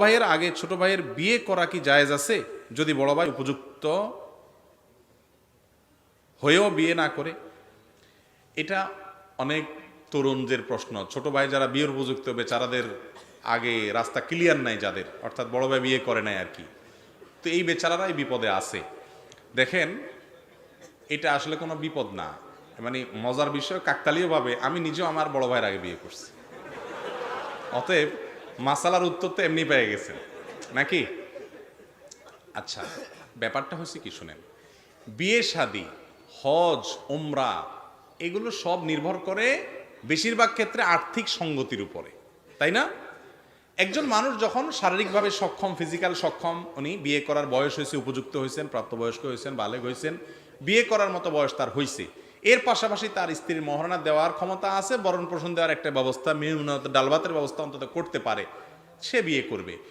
ভাইয়ের আগে ছোট ভাইয়ের বিয়ে করা কি জায়েজ আছে যদি বড় ভাই উপযুক্ত হয়েও বিয়ে না করে? এটা অনেক তরুণদের প্রশ্ন। ছোট ভাই যারা বিয়ের উপযুক্ত বেচারাদের আগে রাস্তা ক্লিয়ার নাই, যাদের অর্থাৎ বড় ভাই বিয়ে করে নাই আর কি, তো এই বেচারারাই বিপদে আছে। দেখেন, এটা আসলে কোনো বিপদ না, মানে মজার বিষয় কাকতালীয়ভাবে আমি নিজেও আমার বড় ভাইয়ের আগে বিয়ে করছি, অতএব মাসালার উত্তর তো এমনি পেয়ে গেছেন নাকি? আচ্ছা, ব্যাপারটা হচ্ছে কি শুনেন, বিয়ে শাদী, হজ, উমরা, এগুলো সব নির্ভর করে বেশিরভাগ ক্ষেত্রে আর্থিক সঙ্গতির উপরে, তাই না? একজন মানুষ যখন শারীরিকভাবে সক্ষম, ফিজিক্যাল সক্ষম, উনি বিয়ে করার বয়স হয়েছে, উপযুক্ত হয়েছেন, প্রাপ্তবয়স্ক হয়েছেন, বালেগ হয়েছেন, বিয়ে করার মতো বয়স তার হয়েছে, এর পাশাপাশি তার স্ত্রীর মহারণা দেওয়ার ক্ষমতা আছে, বরণ পোষণ দেওয়ার একটা ব্যবস্থা, ডাল ভাতের ব্যবস্থা অন্তত করতে পারে, সে বিয়ে করবে।